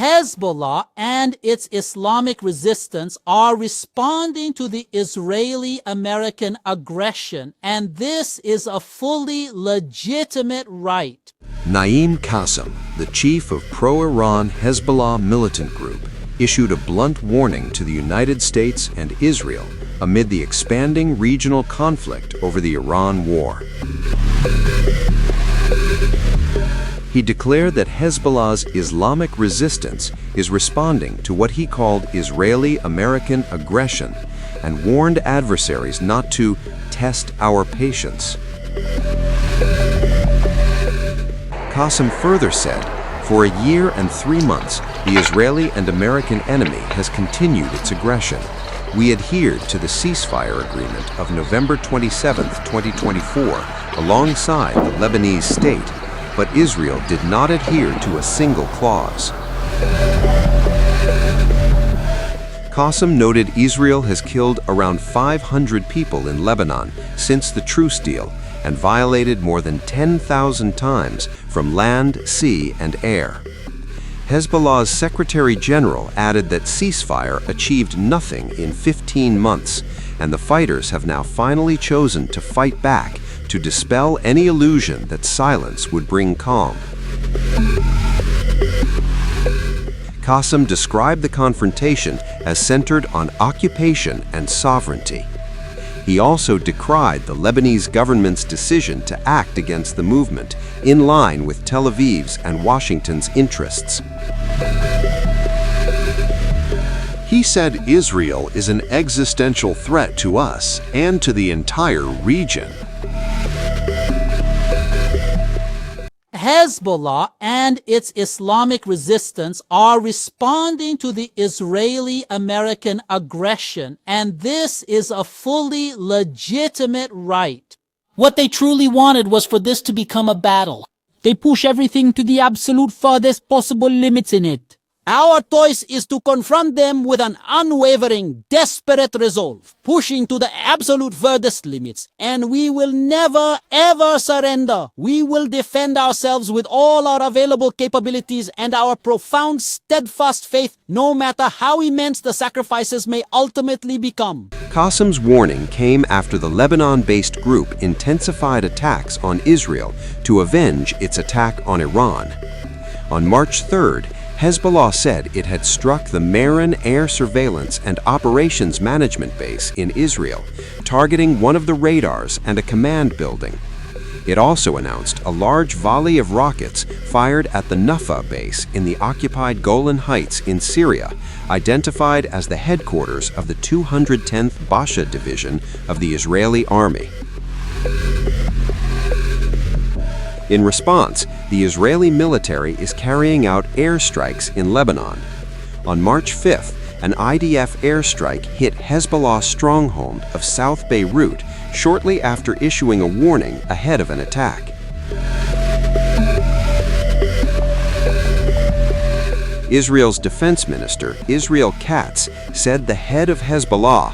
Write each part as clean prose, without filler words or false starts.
Hezbollah and its Islamic Resistance are responding to the Israeli-American aggression, and this is a fully legitimate right. Naim Qassem, the chief of pro-Iran Hezbollah militant group, issued a blunt warning to the United States and Israel amid the expanding regional conflict over the Iran war. He declared that Hezbollah's Islamic Resistance is responding to what he called Israeli-American aggression and warned adversaries not to test our patience. Qassem further said, for a year and 3 months, the Israeli and American enemy has continued its aggression. We adhered to the ceasefire agreement of November 27, 2024, alongside the Lebanese state, but Israel did not adhere to a single clause. Qassem noted Israel has killed around 500 people in Lebanon since the truce deal and violated more than 10,000 times from land, sea, and air. Hezbollah's Secretary General added that ceasefire achieved nothing in 15 months, and the fighters have now finally chosen to fight back to dispel any illusion that silence would bring calm. Qassem described the confrontation as centered on occupation and sovereignty. He also decried the Lebanese government's decision to act against the movement, in line with Tel Aviv's and Washington's interests. He said Israel is an existential threat to us and to the entire region. Hezbollah and its Islamic Resistance are responding to the Israeli-American aggression, and this is a fully legitimate right. What they truly wanted was for this to become a battle. They push everything to the absolute farthest possible limits in it. Our choice is to confront them with an unwavering, desperate resolve, pushing to the absolute furthest limits, and we will never, ever surrender. We will defend ourselves with all our available capabilities and our profound, steadfast faith, no matter how immense the sacrifices may ultimately become. Qassem's warning came after the Lebanon-based group intensified attacks on Israel to avenge its attack on Iran. On March 3rd, Hezbollah said it had struck the Meron air surveillance and operations management base in Israel, targeting one of the radars and a command building. It also announced a large volley of rockets fired at the Nafah base in the occupied Golan Heights in Syria, identified as the headquarters of the 210th Bashan Division of the Israeli army. In response, the Israeli military is carrying out airstrikes in Lebanon. On March 5th, an IDF airstrike hit Hezbollah's stronghold of South Beirut shortly after issuing a warning ahead of an attack. Israel's defense minister, Israel Katz, said the head of Hezbollah.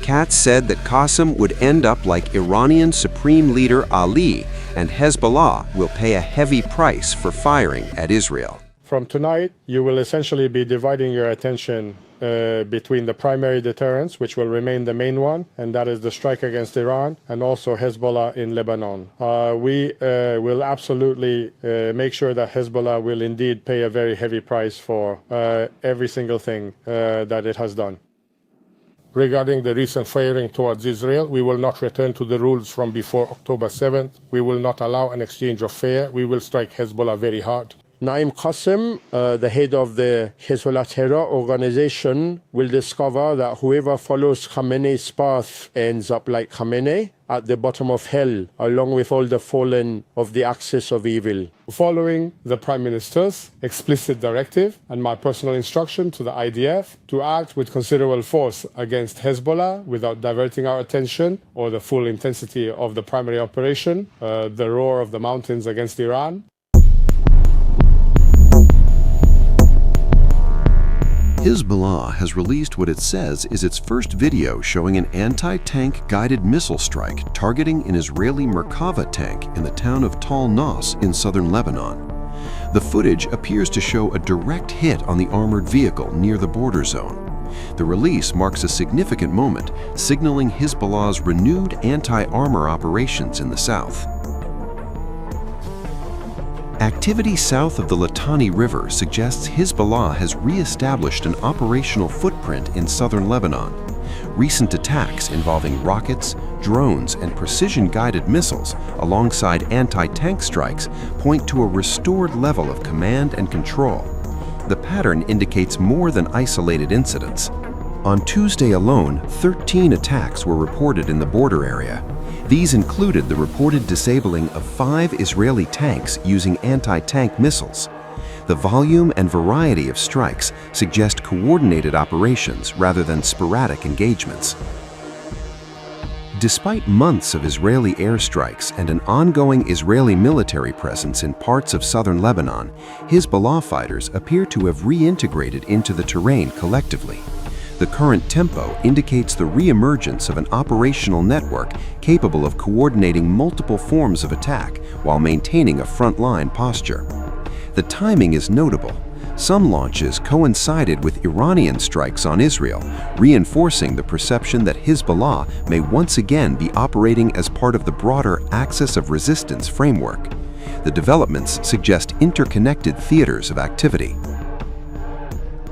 Katz said that Qassem would end up like Iranian Supreme Leader Ali, and Hezbollah will pay a heavy price for firing at Israel. From tonight, you will essentially be dividing your attention between the primary deterrents, which will remain the main one, and that is the strike against Iran, and also Hezbollah in Lebanon. We will absolutely make sure that Hezbollah will indeed pay a very heavy price for every single thing that it has done. Regarding the recent firing towards Israel, we will not return to the rules from before October 7th. We will not allow an exchange of fire. We will strike Hezbollah very hard. Naim Qassem, the head of the Hezbollah terror organization, will discover that whoever follows Khamenei's path ends up like Khamenei, at the bottom of hell, along with all the fallen of the axis of evil. Following the Prime Minister's explicit directive and my personal instruction to the IDF to act with considerable force against Hezbollah without diverting our attention or the full intensity of the primary operation, the roar of the mountains against Iran. Hezbollah has released what it says is its first video showing an anti-tank guided missile strike targeting an Israeli Merkava tank in the town of Tal Nas in southern Lebanon. The footage appears to show a direct hit on the armored vehicle near the border zone. The release marks a significant moment, signaling Hezbollah's renewed anti-armor operations in the south. Activity south of the Litani River suggests Hezbollah has re-established an operational footprint in southern Lebanon. Recent attacks involving rockets, drones, and precision-guided missiles, alongside anti-tank strikes, point to a restored level of command and control. The pattern indicates more than isolated incidents. On Tuesday alone, 13 attacks were reported in the border area. These included the reported disabling of 5 Israeli tanks using anti-tank missiles. The volume and variety of strikes suggest coordinated operations rather than sporadic engagements. Despite months of Israeli airstrikes and an ongoing Israeli military presence in parts of southern Lebanon, Hezbollah fighters appear to have reintegrated into the terrain collectively. The current tempo indicates the re-emergence of an operational network capable of coordinating multiple forms of attack while maintaining a front-line posture. The timing is notable. Some launches coincided with Iranian strikes on Israel, reinforcing the perception that Hezbollah may once again be operating as part of the broader Axis of Resistance framework. The developments suggest interconnected theaters of activity.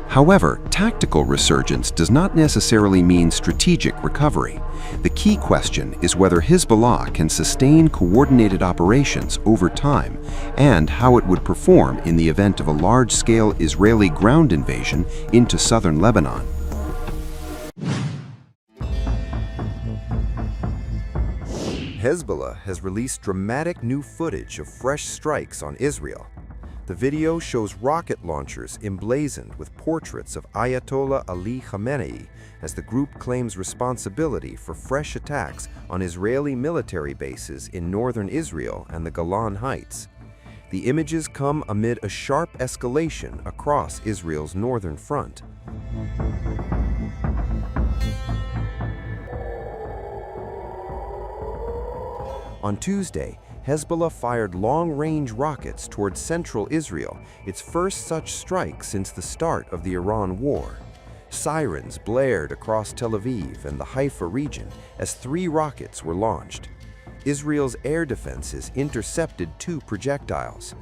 However, tactical resurgence does not necessarily mean strategic recovery. The key question is whether Hezbollah can sustain coordinated operations over time and how it would perform in the event of a large-scale Israeli ground invasion into southern Lebanon. Hezbollah has released dramatic new footage of fresh strikes on Israel. The video shows rocket launchers emblazoned with portraits of Ayatollah Ali Khamenei as the group claims responsibility for fresh attacks on Israeli military bases in northern Israel and the Golan Heights. The images come amid a sharp escalation across Israel's northern front. On Tuesday, Hezbollah fired long-range rockets towards central Israel, its first such strike since the start of the Iran war. Sirens blared across Tel Aviv and the Haifa region as 3 rockets were launched. Israel's air defenses intercepted 2 projectiles.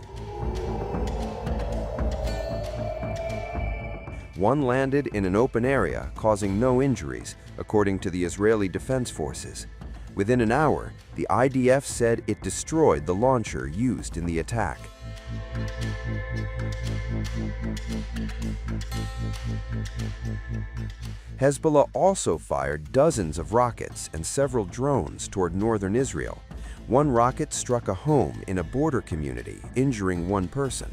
One landed in an open area, causing no injuries, according to the Israeli Defense Forces. Within an hour, the IDF said it destroyed the launcher used in the attack. Hezbollah also fired dozens of rockets and several drones toward northern Israel. One rocket struck a home in a border community, injuring 1 person.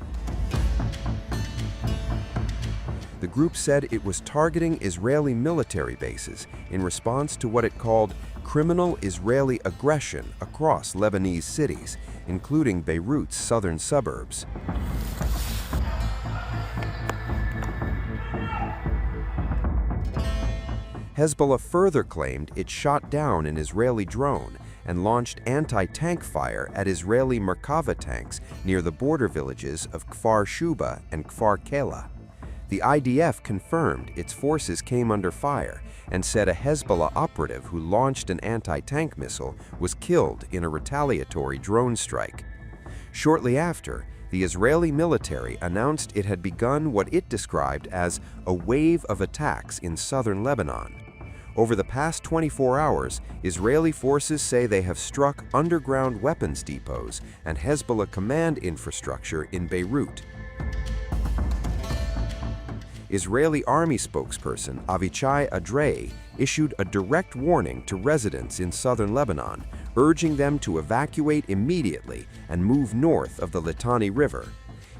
The group said it was targeting Israeli military bases in response to what it called criminal Israeli aggression across Lebanese cities, including Beirut's southern suburbs. Hezbollah further claimed it shot down an Israeli drone and launched anti-tank fire at Israeli Merkava tanks near the border villages of Kfar Shuba and Kfar Kela. The IDF confirmed its forces came under fire and said a Hezbollah operative who launched an anti-tank missile was killed in a retaliatory drone strike. Shortly after, the Israeli military announced it had begun what it described as a wave of attacks in southern Lebanon. Over the past 24 hours, Israeli forces say they have struck underground weapons depots and Hezbollah command infrastructure in Beirut. Israeli army spokesperson Avichai Adrei issued a direct warning to residents in southern Lebanon, urging them to evacuate immediately and move north of the Litani River.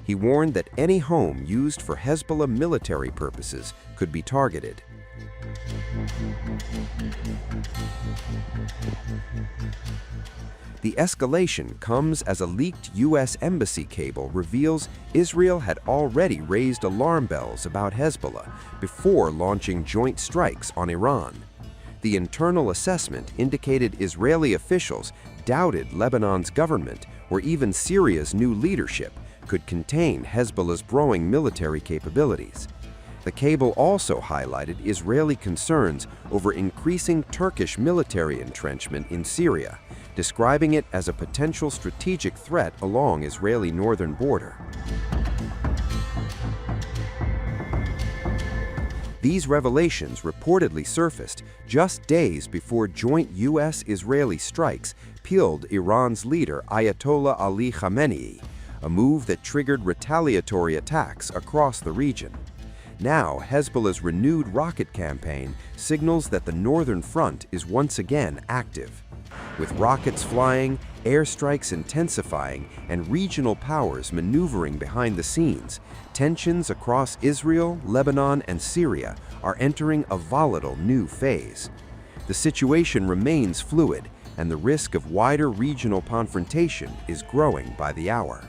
He warned that any home used for Hezbollah military purposes could be targeted. The escalation comes as a leaked U.S. embassy cable reveals Israel had already raised alarm bells about Hezbollah before launching joint strikes on Iran. The internal assessment indicated Israeli officials doubted Lebanon's government or even Syria's new leadership, could contain Hezbollah's growing military capabilities. The cable also highlighted Israeli concerns over increasing Turkish military entrenchment in Syria, describing it as a potential strategic threat along Israeli northern border. These revelations reportedly surfaced just days before joint U.S.-Israeli strikes killed Iran's leader Ayatollah Ali Khamenei, a move that triggered retaliatory attacks across the region. Now, Hezbollah's renewed rocket campaign signals that the northern front is once again active. With rockets flying, airstrikes intensifying, and regional powers maneuvering behind the scenes, tensions across Israel, Lebanon, and Syria are entering a volatile new phase. The situation remains fluid, and the risk of wider regional confrontation is growing by the hour.